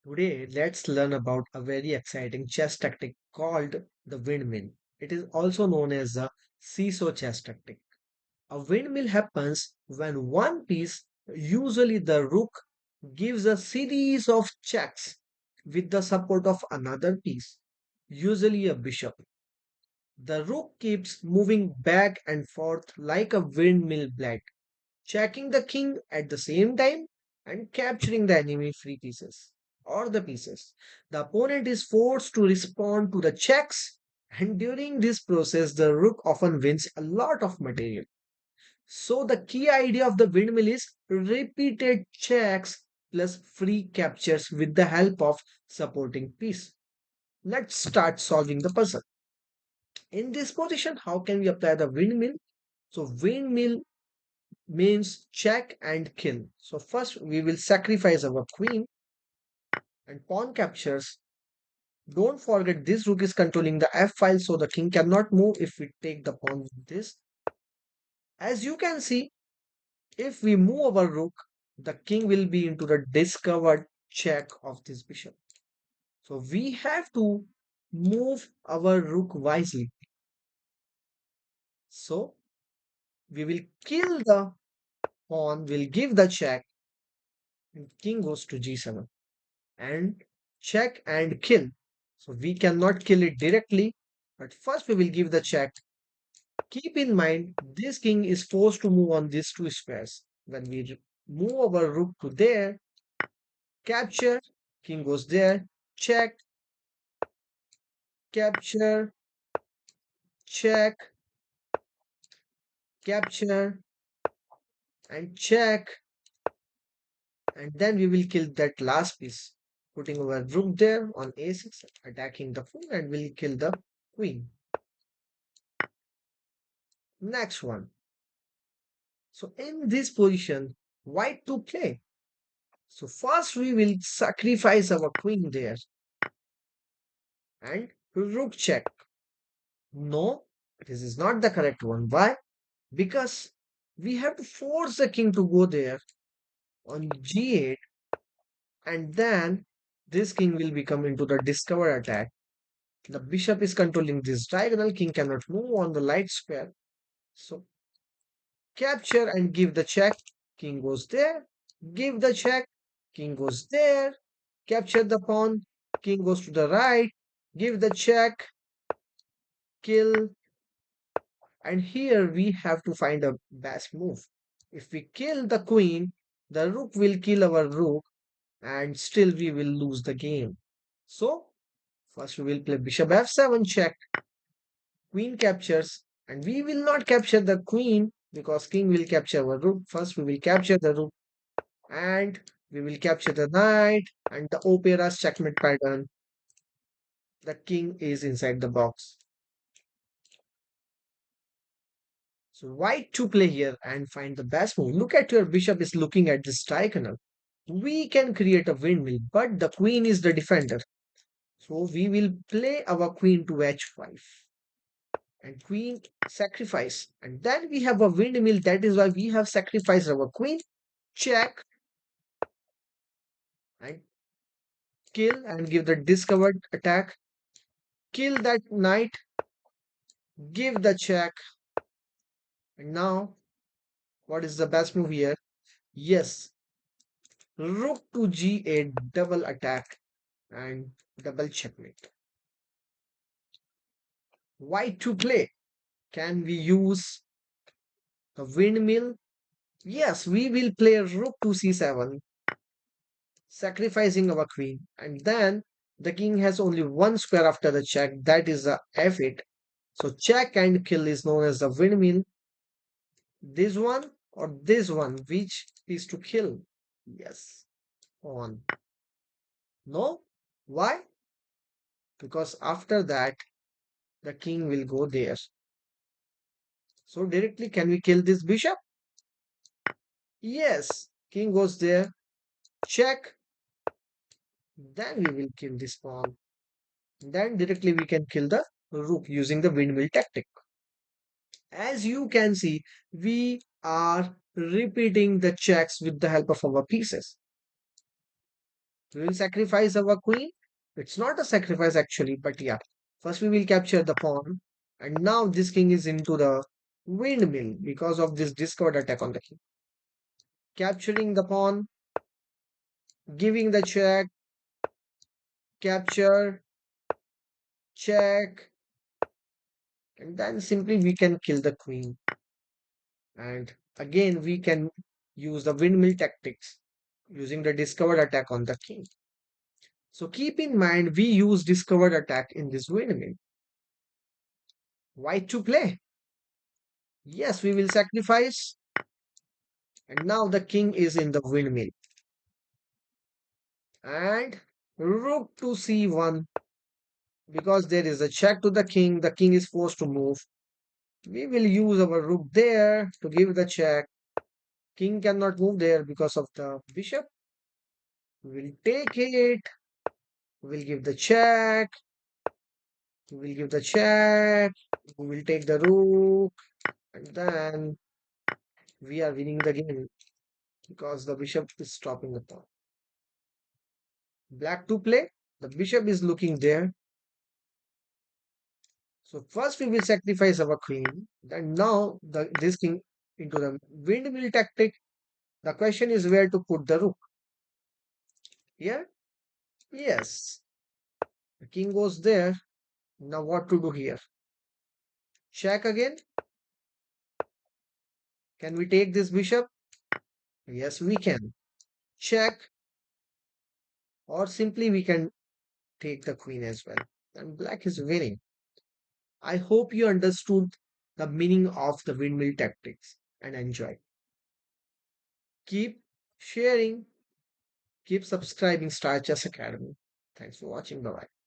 Today, let's learn about a very exciting chess tactic called the windmill. It is also known as the seesaw chess tactic. A windmill happens when one piece, usually the rook, gives a series of checks with the support of another piece, usually a bishop. The rook keeps moving back and forth like a windmill blade, checking the king at the same time and capturing the enemy free pieces or the pieces. The opponent is forced to respond to the checks, and during this process, the rook often wins a lot of material. So, the key idea of the windmill is repeated checks plus free captures with the help of supporting piece. Let's start solving the puzzle. In this position, how can we apply the windmill? So, windmill means check and kill. So first we will sacrifice our queen and pawn captures. Don't forget this rook is controlling the f file so the king cannot move if we take the pawn with this. As you can see, if we move our rook, the king will be into the discovered check of this bishop. So we have to move our rook wisely. So we will kill the pawn, will give the check, and king goes to g7. And check and kill. So we cannot kill it directly, but first we will give the check. Keep in mind, this king is forced to move on these two squares. When we move our rook to there, capture, king goes there, check, capture, check, capture, and check, and then we will kill that last piece, putting our rook there on a6, attacking the fool, and we'll kill the queen. Next one. So in this position, white to play. So first we will sacrifice our queen there and rook check. No, this is not the correct one. Why? Because we have to force the king to go there on g8, and then this king will become into the discover attack. The bishop is controlling this diagonal, king cannot move on the light square. So capture and give the check, king goes there, give the check, king goes there, capture the pawn, king goes to the right, give the check, kill, and here we have to find a best move. If we kill the queen, the rook will kill our rook and still we will lose the game. So, first we will play bishop f7 check, queen captures, and we will not capture the queen because king will capture our rook. First we will capture the rook and we will capture the knight and the opera's checkmate pattern. The king is inside the box. So white to play here and find the best move. Look at your bishop is looking at this diagonal. We can create a windmill, but the queen is the defender. So we will play our queen to h5 and queen sacrifice. And then we have a windmill. That is why we have sacrificed our queen. Check and kill and give the discovered attack. Kill that knight. Give the check. And now, what is the best move here? Yes, rook to g8 double attack and double checkmate. White to play. Can we use the windmill? Yes, we will play rook to c7, sacrificing our queen. And then the king has only one square after the check, that is the f8. So check and kill is known as the windmill. This one or this one, which is to kill? Yes, on. No? Why? Because after that, the king will go there. So directly, can we kill this bishop? Yes, king goes there, check, then we will kill this pawn. Then directly we can kill the rook using the windmill tactic. As you can see, we are repeating the checks with the help of our pieces. We will sacrifice our queen. It's not a sacrifice actually, but yeah. First we will capture the pawn. And now this king is into the windmill because of this discovered attack on the king. Capturing the pawn, giving the check, capture, check, and then simply we can kill the queen. And again we can use the windmill tactics using the discovered attack on the king. So keep in mind we use discovered attack in this windmill. White to play. Yes, we will sacrifice. And now the king is in the windmill. And rook to c1 because there is a check to the king. The king is forced to move. We will use our rook there to give the check. King cannot move there because of the bishop. We will take it. We will give the check. We will give the check. We will take the rook. And then we are winning the game because the bishop is stopping the pawn. Black to play. The bishop is looking there. So first we will sacrifice our queen. Then now this king into the windmill tactic. The question is where to put the rook. Yeah? Yes. The king goes there. Now what to do here? Check again. Can we take this bishop? Yes, we can. Check. Or simply we can take the queen as well. And black is winning. I hope you understood the meaning of the windmill tactics and enjoy. Keep sharing, keep subscribing Star Chess Academy. Thanks for watching. Bye bye.